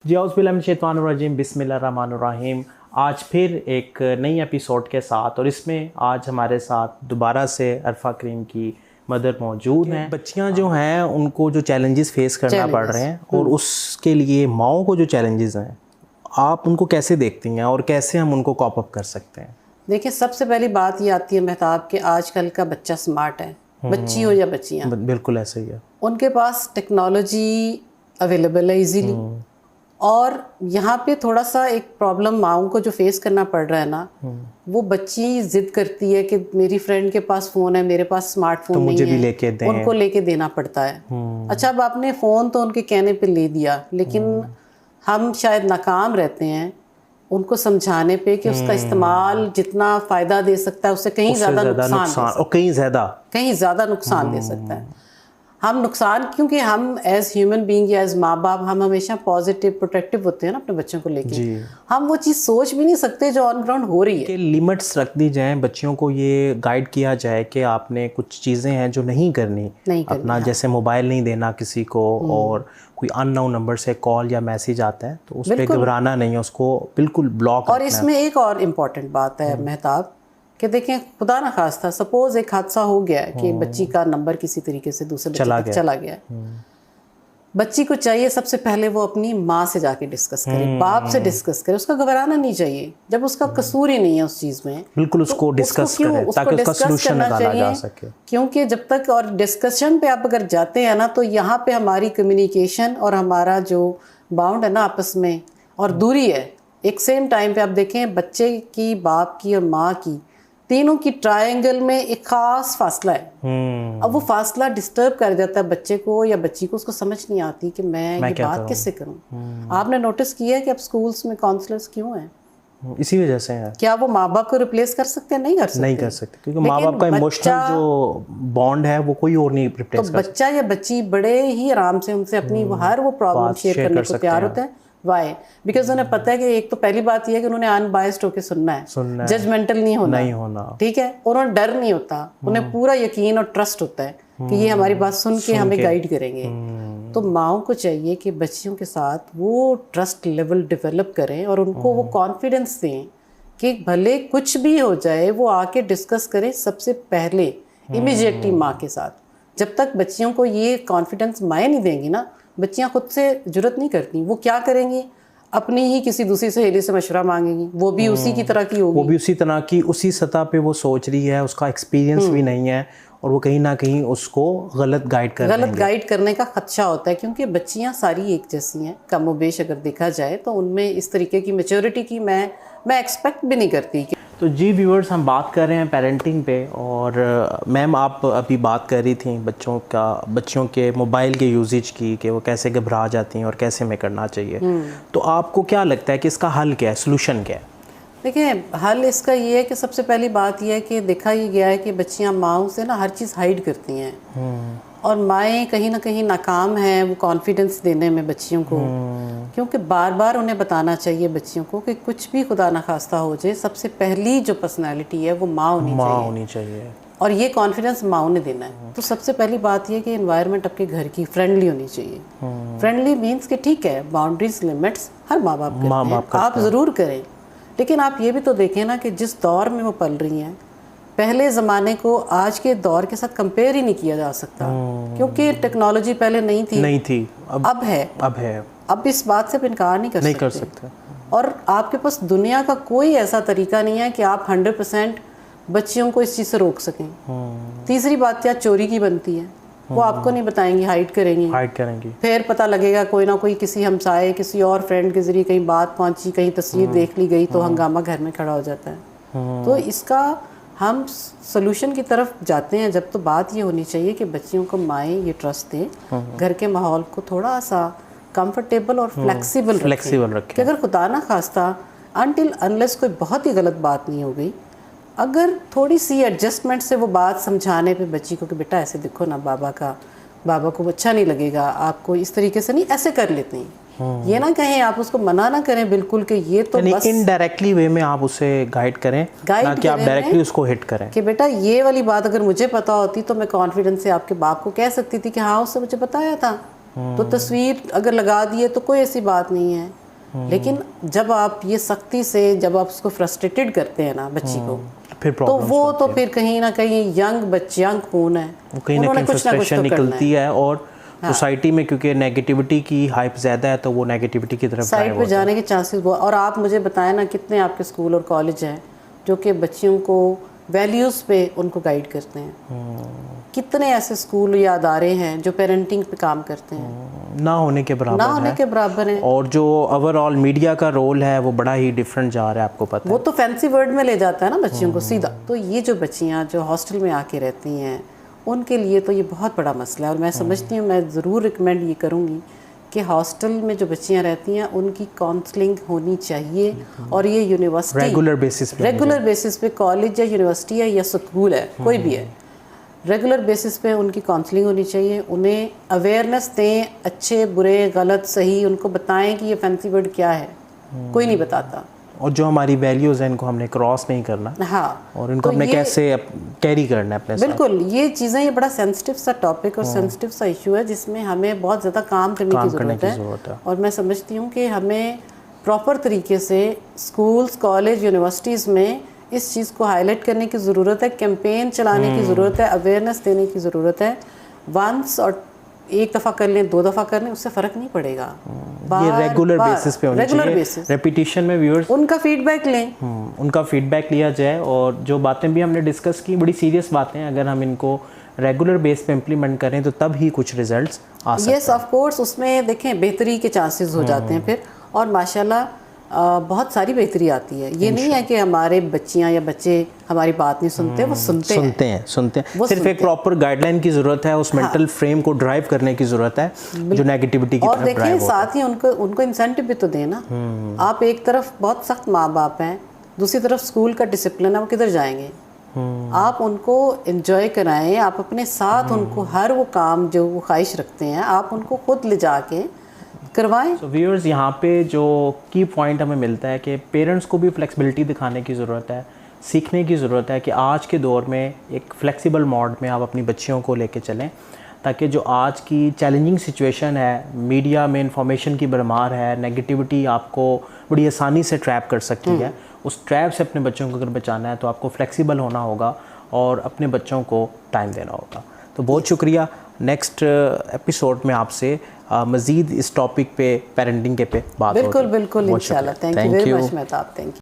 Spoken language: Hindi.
जी औज़ुबिल्लाहिमिनश्शैतानिर्रजीम बिस्मिल्लाहिर्रहमानिर्रहीम। आज फिर एक नई एपिसोड के साथ, और इसमें आज हमारे साथ दोबारा से अरफा करीम की मदर मौजूद हैं। बच्चियां जो हैं उनको जो चैलेंजेस फेस करना पड़ रहे हैं, और उसके लिए माओं को जो चैलेंजेस हैं, आप उनको कैसे देखती हैं और कैसे हम उनको कॉप अप कर सकते हैं? देखिए, सबसे पहली बात ये आती है मेहताब कि आजकल का बच्चा स्मार्ट है, बच्ची हो या बच्चियाँ, बिल्कुल ऐसे ही है। उनके पास टेक्नोलॉजी अवेलेबल है इजीली। और यहाँ पे थोड़ा सा एक प्रॉब्लम माओं को जो फेस करना पड़ रहा है ना, वो बच्ची जिद करती है कि मेरी फ्रेंड के पास फ़ोन है, मेरे पास स्मार्टफोन तो नहीं मुझे है, भी लेके दें। उनको लेके देना पड़ता है। अच्छा, अब आपने फ़ोन तो उनके कहने पे ले दिया, लेकिन हम शायद नाकाम रहते हैं उनको समझाने पे कि उसका इस्तेमाल जितना फ़ायदा दे सकता है उससे कहीं ज़्यादा नुकसान और कहीं ज़्यादा नुकसान दे सकता है। हम नुकसान, क्योंकि हम एज ह्यूमन बीइंग या एज माँ बाप हम हमेशा पॉजिटिव प्रोटेक्टिव होते हैं ना अपने बच्चों को लेके। हम वो चीज़ सोच भी नहीं सकते जो ऑन ग्राउंड हो रही है। कि लिमिट्स रख दी जाएं, बच्चियों को ये गाइड किया जाए कि आपने कुछ चीज़ें हैं जो नहीं करनी अपना, जैसे मोबाइल नहीं देना किसी को, और कोई अननोन नंबर से कॉल या मैसेज आता है तो उस पर घबराना नहीं है, उसको बिल्कुल ब्लॉक। और इसमें एक और इम्पॉर्टेंट बात है मेहताब, कि देखें खुदा ना खास्ता सपोज एक हादसा हो गया है कि बच्ची का नंबर किसी तरीके से दूसरे बच्चे तक चला गया है। बच्ची को चाहिए सबसे पहले वो अपनी माँ से जाके डिस्कस करे, बाप से डिस्कस करे। उसका घबराना नहीं चाहिए जब उसका कसूर ही नहीं है उस चीज़ में, बिल्कुल उसको डिस्कस करे ताकि उसका सलूशन निकाला जा सके। क्योंकि जब तक और डिस्कशन पे आप अगर जाते हैं ना, तो यहाँ पे हमारी कम्युनिकेशन और हमारा जो बाउंड है ना आपस में, और दूरी है। एक सेम टाइम पे आप देखें बच्चे की, बाप की और माँ की, तीनों की ट्रायंगल में एक खास फासला है। अब वो फासला डिस्टर्ब कर जाता है बच्चे को या बच्ची को, उसको समझ नहीं आती कि मैं ये बात किससे करूं। आपने नोटिस किया है कि अब स्कूल्स में काउंसलर्स क्यों हैं? इसी वजह से है। क्या वो माँ बाप को रिप्लेस कर सकते हैं? नहीं कर सकते, क्योंकि माँ बाप का इमोशनल जो बॉन्ड है वो कोई और नहीं रिप्लेस कर सकता। तो बच्चा या बच्ची बड़े ही आराम से उनसे अपनी हर वो प्रॉब्लम शेयर करने को तैयार होते हैं। वाई? बिकॉज उन्हें पता है कि एक तो पहली बात यह है कि उन्होंने अनबायस्ड होकर सुनना है, जजमेंटल नहीं होना। ठीक है, उन्हें डर नहीं होता, उन्हें पूरा यकीन और ट्रस्ट होता है कि ये हमारी बात सुन के हमें गाइड करेंगे। तो माओं को चाहिए कि बच्चियों के साथ वो ट्रस्ट लेवल डेवलप करें और उनको वो कॉन्फिडेंस दें कि भले कुछ भी हो जाए वो आके डिस्कस करें सबसे पहले इमीडिएटली माँ के साथ। जब तक बच्चियों को ये कॉन्फिडेंस माएँ नहीं देंगी ना, बच्चियां खुद से जुर्रत नहीं करती। वो क्या करेंगी, अपनी ही किसी दूसरी सहेली से मशवरा मांगेंगी, वो भी उसी की तरह की होगी, वो भी उसी तरह की, उसी सतह पे वो सोच रही है, उसका एक्सपीरियंस भी नहीं है, और वो कहीं ना कहीं उसको गलत गाइड करने का खदशा होता है। क्योंकि बच्चियां सारी एक जैसी हैं कम व बेश, अगर देखा जाए तो उनमें इस तरीके की मैच्योरिटी की मैं एक्सपेक्ट भी नहीं करती। तो जी व्यूअर्स, हम बात कर रहे हैं पेरेंटिंग पे, और मैम आप अभी बात कर रही थी बच्चों के मोबाइल के यूजेज की, कि वो कैसे घबरा जाती हैं और कैसे हमें करना चाहिए। तो आपको क्या लगता है कि इसका हल क्या है, सोल्यूशन क्या है? देखिए, हल इसका ये है कि सबसे पहली बात यह है कि देखा ही गया है कि बच्चियां माओं से ना हर चीज़ हाइड करती हैं, और माएँ कहीं ना कहीं नाकाम हैं वो कॉन्फिडेंस देने में बच्चियों को। क्योंकि बार बार उन्हें बताना चाहिए बच्चियों को कि कुछ भी खुदा न खास्ता हो जाए, सबसे पहली जो पर्सनैलिटी है वो माँ होनी चाहिए, और ये कॉन्फिडेंस माँ ने देना है। तो सबसे पहली बात ये कि एनवायरनमेंट आपके घर की फ्रेंडली होनी चाहिए। फ्रेंडली मीन्स कि ठीक है, बाउंड्रीज लिमिट्स हर माँ बाप करते हैं, आप ज़रूर करें, लेकिन आप ये भी तो देखें ना कि जिस दौर में वो पल रही हैं, पहले ज़माने को आज के दौर के साथ कंपेयर ही नहीं किया जा सकता। क्योंकि टेक्नोलॉजी पहले नहीं थी, अब है। अब इस बात से इनकार नहीं कर सकते। और आपके पास दुनिया का कोई ऐसा तरीका नहीं है कि आप 100% बच्चियों को इस चीज़ से रोक सकें। तीसरी बात क्या चोरी की बनती है, वो आपको नहीं बताएंगी, हाइड करेंगी। फिर पता लगेगा कोई ना कोई किसी हमसाए, किसी और फ्रेंड के जरिए कहीं बात पहुंची, कहीं तस्वीर देख ली गई, तो हंगामा घर में खड़ा हो जाता है। तो इसका हम सोल्यूशन की तरफ जाते हैं जब, तो बात ये होनी चाहिए कि बच्चियों को माएँ ये ट्रस्ट दें, घर के माहौल को थोड़ा सा कंफर्टेबल और फ्लेक्सिबल रखें कि अगर खुदा ना खास्ता अनटिल अनलेस कोई बहुत ही गलत बात नहीं हो गई, अगर थोड़ी सी एडजस्टमेंट से वो बात समझाने पे बच्ची को कि बेटा ऐसे देखो ना, बाबा को अच्छा नहीं लगेगा, आपको इस तरीके से नहीं, ऐसे कर लेते हैं। ये ना कहें, आप उसको मना ना करें बिल्कुल कि ये तो बस इनडायरेक्टली वे में आप उसे गाइड करें, ना कि आप डायरेक्टली उसको हिट करें कि बेटा ये वाली बात अगर मुझे पता होती तो मैं कॉन्फिडेंस से आपके बाप को कह सकती थी कि हाँ उससे मुझे बताया था, तो तस्वीर अगर लगा दिए तो कोई ऐसी बात नहीं है, लेकिन जब आप ये सख्ती से जब आप उसको फ्रस्ट्रेटेड करते हैं ना बच्ची को, फिर तो वो तो फिर कहीं ना कहीं यंग खून है, वो कहीं ना कहीं फ्रस्ट्रेशन निकलती है और सोसाइटी में क्योंकि नेगेटिविटी की हाइप ज़्यादा है तो वो नेगेटिविटी की तरफ साइड पे जाने के चांसेस बहुत। और आप मुझे बताएं ना कितने आपके स्कूल और कॉलेज हैं जो कि बच्चियों को वैल्यूज़ पे उनको गाइड करते हैं, कितने ऐसे स्कूल या अदारे हैं जो पेरेंटिंग पे काम करते हैं, ना होने के बराबर है। और जो ओवरऑल मीडिया का रोल है वो बड़ा ही डिफरेंट जा रहा है, आपको पता है। वो तो फैंसी वर्ड में ले जाता है ना बच्चियों को सीधा। तो ये जो बच्चियाँ जो हॉस्टल में आके रहती हैं उनके लिए तो ये बहुत बड़ा मसला है। और मैं समझती हूँ, मैं ज़रूर रिकमेंड ये करूँगी कि हॉस्टल में जो बच्चियाँ रहती हैं उनकी काउंसलिंग होनी चाहिए। और ये यूनिवर्सिटी रेगुलर बेसिस पे कॉलेज या यूनिवर्सिटी है या स्कूल है, कोई भी है, रेगुलर बेसिस पे उनकी काउंसलिंग होनी चाहिए। उन्हें अवेयरनेस दें, अच्छे बुरे गलत सही उनको बताएं कि ये फैंसी वर्ड क्या है, कोई नहीं बताता। और जो हमारी वैल्यूज़ हैं इनको हमने क्रॉस नहीं करना। हाँ, और इनको तो हमने कैसे कैरी करना है अपने साथ। बिल्कुल, ये चीज़ें, ये बड़ा सेंसिटिव सा टॉपिक और सेंसिटिव सा इशू है जिसमें हमें बहुत ज़्यादा काम करने की ज़रूरत है। और मैं समझती हूँ कि हमें प्रॉपर तरीके से स्कूल्स, कॉलेज, यूनिवर्सिटीज़ में इस चीज़ को हाईलाइट करने की ज़रूरत है, कैंपेन चलाने की ज़रूरत है, अवेयरनेस देने की ज़रूरत है। वंस और एक दफ़ा कर लें, 2 दफ़ा कर लें, उससे फ़र्क नहीं पड़ेगा। ये रेगुलर बेसिस पे होनी चाहिए, रेपिटेशन में व्यूअर्स उनका फीडबैक लें, उनका फीडबैक लिया जाए। और जो बातें भी हमने डिस्कस की बड़ी सीरियस बातें हैं, अगर हम इनको रेगुलर बेस पे इम्प्लीमेंट करें तो तब ही कुछ रिजल्ट्स आ सकते हैं। यस, ऑफ कोर्स, उसमें देखें बेहतरी के चांसेस हो जाते हैं फिर। और माशाल्लाह बहुत सारी बेहतरी आती है। ये नहीं है कि हमारे बच्चियां या बच्चे हमारी बात नहीं सुनते, वो सुनते हैं। सिर्फ एक प्रॉपर गाइडलाइन की ज़रूरत है, उस मेंटल फ्रेम को ड्राइव करने की ज़रूरत है जो नेगेटिविटी की तरफ ड्राइव होता है। और देखिए, साथ ही उनको इंसेंटिव भी तो देना। आप एक तरफ बहुत सख्त माँ बाप हैं, दूसरी तरफ स्कूल का डिसिप्लिन है, वो किधर जाएंगे? आप उनको एंजॉय कराएं, आप अपने साथ उनको हर वो काम जो वो ख्वाहिश रखते हैं आप उनको खुद ले जाके करवाएं। So व्यूअर्स, यहाँ पे जो की पॉइंट हमें मिलता है कि पेरेंट्स को भी फ्लेक्सिबिलिटी दिखाने की ज़रूरत है, सीखने की ज़रूरत है कि आज के दौर में एक फ्लेक्सिबल मोड में आप अपनी बच्चियों को लेके चलें, ताकि जो आज की चैलेंजिंग सिचुएशन है, मीडिया में इंफॉर्मेशन की भरमार है, नेगेटिविटी आपको बड़ी आसानी से ट्रैप कर सकती है, उस ट्रैप से अपने बच्चों को अगर बचाना है तो आपको फ्लेक्सिबल होना होगा और अपने बच्चों को टाइम देना होगा। तो बहुत शुक्रिया। नेक्स्ट एपिसोड में आपसे मज़ीद इस टॉपिक पे, पेरेंटिंग के पे बात होगी। बिल्कुल इंशाल्लाह। Thank you very much Mehtab, thank you.